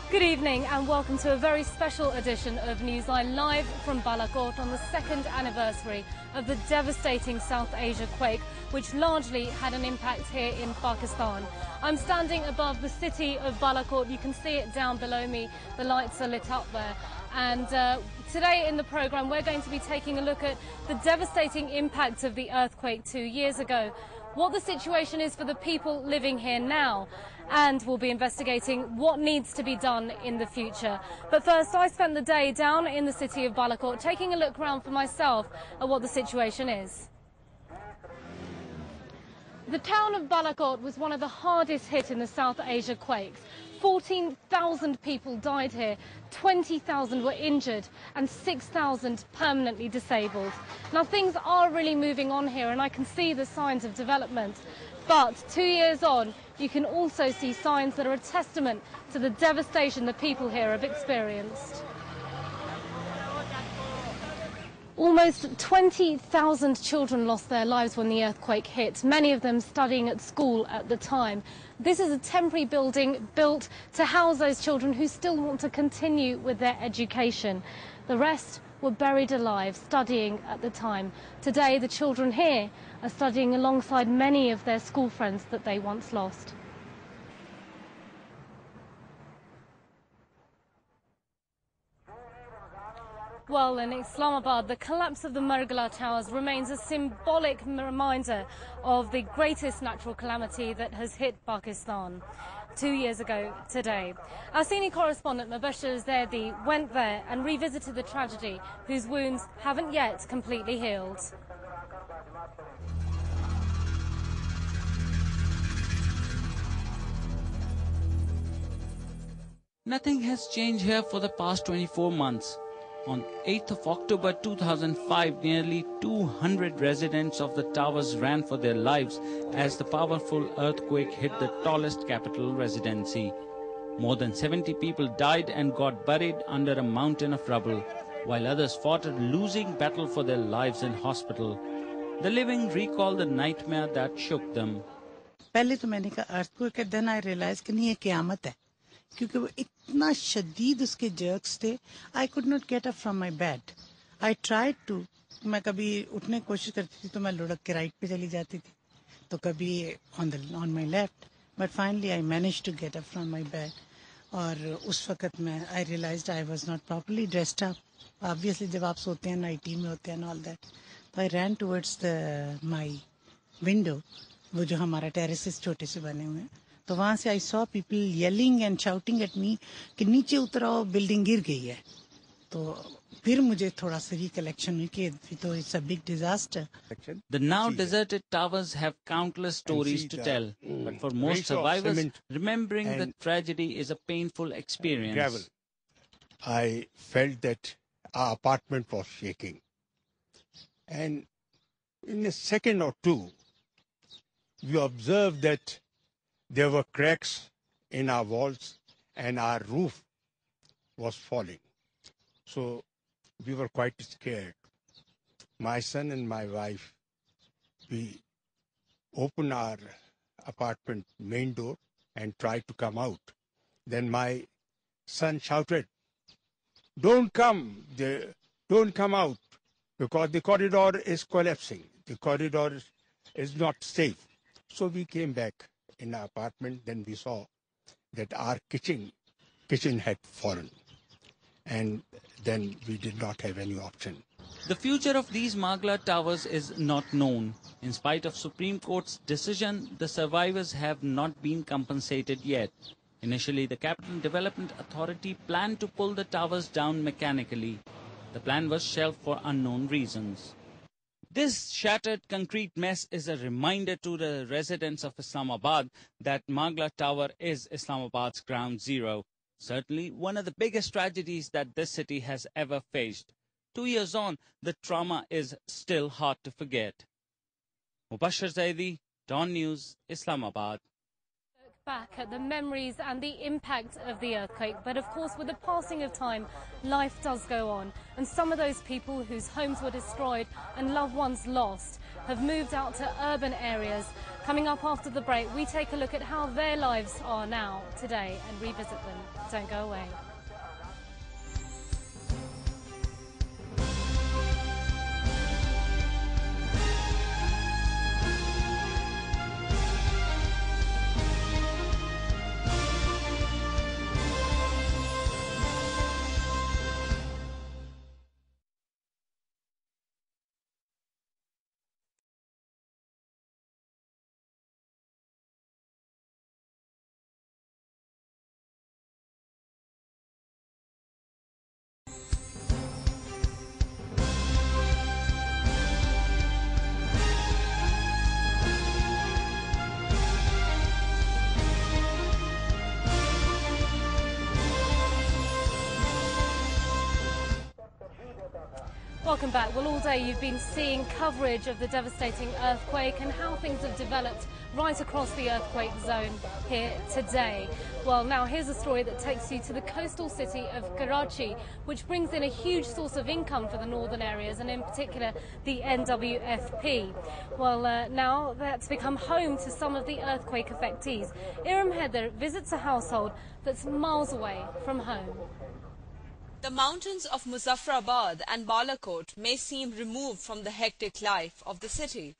Good evening and welcome to a very special edition of Newsline live from Balakot on the second anniversary of the devastating South Asia quake, which largely had an impact here in Pakistan. I'm standing above the city of Balakot. You can see it down below me. The lights are lit up there. And today in the programme we're going to be taking a look at the devastating impact of the earthquake 2 years ago, what the situation is for the people living here now, and we'll be investigating what needs to be done in the future. But first, I spent the day down in the city of Balakot taking a look around for myself at what the situation is. The town of Balakot was one of the hardest hit in the South Asia quakes. 14,000 people died here, 20,000 were injured and 6,000 permanently disabled. Now things are really moving on here and I can see the signs of development. But 2 years on, you can also see signs that are a testament to the devastation the people here have experienced. Almost 20,000 children lost their lives when the earthquake hit, many of them studying at school at the time. This is a temporary building built to house those children who still want to continue with their education. The rest were buried alive, studying at the time. Today, the children here are studying alongside many of their school friends that they once lost. Well, in Islamabad, the collapse of the Margala Towers remains a symbolic reminder of the greatest natural calamity that has hit Pakistan 2 years ago today. Our senior correspondent Mubashir Zaidi went there and revisited the tragedy, whose wounds haven't yet completely healed. Nothing has changed here for the past 24 months. On 8th of October 2005, nearly 200 residents of the towers ran for their lives as the powerful earthquake hit the tallest capital residency. More than 70 people died and got buried under a mountain of rubble, while others fought a losing battle for their lives in hospital. The living recall the nightmare that shook them. पहले तो मैंने कहा earthquake है, then I realized कि नहीं ये क़यामत है, क्योंकि वो इतना शदीद उसके jerks थे. I could not get up from my bed. I tried to. मैं कभी उठने की कोशिश करती थी तो मैं लुढ़क के right पे चली जाती थी, तो कभी on my left. But finally I managed to get up from my bed. और उस वक्त मैं I realized I was not properly dressed up. Obviously जब आप सोते हैं nightie में होते हैं and all that. So I ran towards my window, वो जो हमारा terraces छोटे से बने हुए हैं, तो वहाँ से I saw people yelling and shouting at me कि नीचे उतरो, बिल्डिंग गिर गई है. तो फिर मुझे थोड़ा सा recollection हुई कि तो it's a big disaster. The now deserted towers have countless stories to tell, but for most survivors, remembering the tragedy is a painful experience. Gravel. I felt that our apartment was shaking. And in a second or two, we observed that there were cracks in our walls and our roof was falling. So we were quite scared. My son and my wife, we opened our apartment main door and tried to come out. Then my son shouted, don't come out, because the corridor is collapsing. The corridor is not safe. So we came back in our apartment. Then we saw that our kitchen had fallen. And then we did not have any option. The future of these Margala towers is not known. In spite of Supreme Court's decision, the survivors have not been compensated yet. Initially, the Capital Development Authority planned to pull the towers down mechanically. The plan was shelved for unknown reasons. This shattered concrete mess is a reminder to the residents of Islamabad that Margala Tower is Islamabad's ground zero. Certainly one of the biggest tragedies that this city has ever faced. 2 years on, the trauma is still hard to forget. Mubashir Zaidi, Dawn News, Islamabad. back at the memories and the impact of the earthquake, but of course with the passing of time, life does go on, and some of those people whose homes were destroyed and loved ones lost have moved out to urban areas. Coming up after the break, we take a look at how their lives are now, today, and revisit them. Don't go away. Welcome back. Well, all day you've been seeing coverage of the devastating earthquake and how things have developed right across the earthquake zone here today. Well, now here's a story that takes you to the coastal city of Karachi, which brings in a huge source of income for the northern areas and in particular the NWFP. Well, now that's become home to some of the earthquake affectees. Iram Heather visits a household that's miles away from home. The mountains of Muzaffarabad and Balakot may seem removed from the hectic life of the city,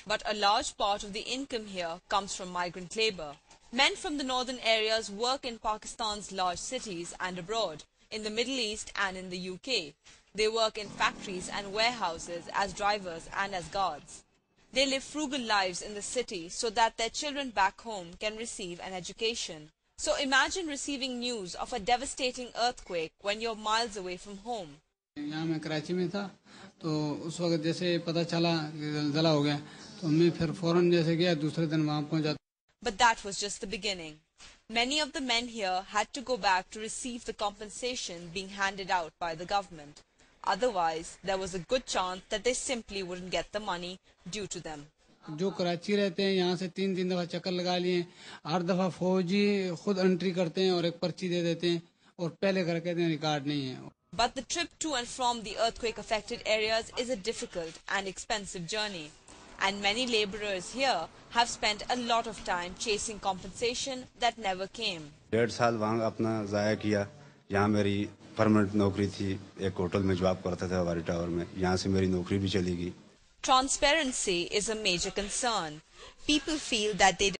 but a large part of the income here comes from migrant labor. Men from the northern areas work in Pakistan's large cities and abroad, in the Middle East and in the UK. They work in factories and warehouses as drivers and as guards. They live frugal lives in the city so that their children back home can receive an education. So imagine receiving news of a devastating earthquake when you're miles away from home. यहाँ मैं कराची में था तो उस वक्त जैसे पता चला कि ज़लज़ला हो गया तो मैं फिर फौरन जैसे गया दूसरे दिन वहाँ पहुँचा. But that was just the beginning. Many of the men here had to go back to receive the compensation being handed out by the government. Otherwise, there was a good chance that they simply wouldn't get the money due to them. जो कराची रहते हैं यहाँ से 3 दफा चक्कर लगा लिए 8 दफा फौजी खुद एंट्री करते हैं और एक पर्ची दे देते हैं और पहले कर कहते हैं रिकॉर्ड नहीं है. But the trip to and from the earthquake affected areas is a difficult and expensive journey, and many laborers here have spent a lot of time chasing compensation that never came. 1.5 साल वहाँ अपना ज़ाया किया. यहाँ मेरी permanent नौकरी थी, एक होटल में जॉब करता था वारी टावर में. यहाँ से मेरी नौकरी भी चली गई. Transparency is a major concern. People feel that they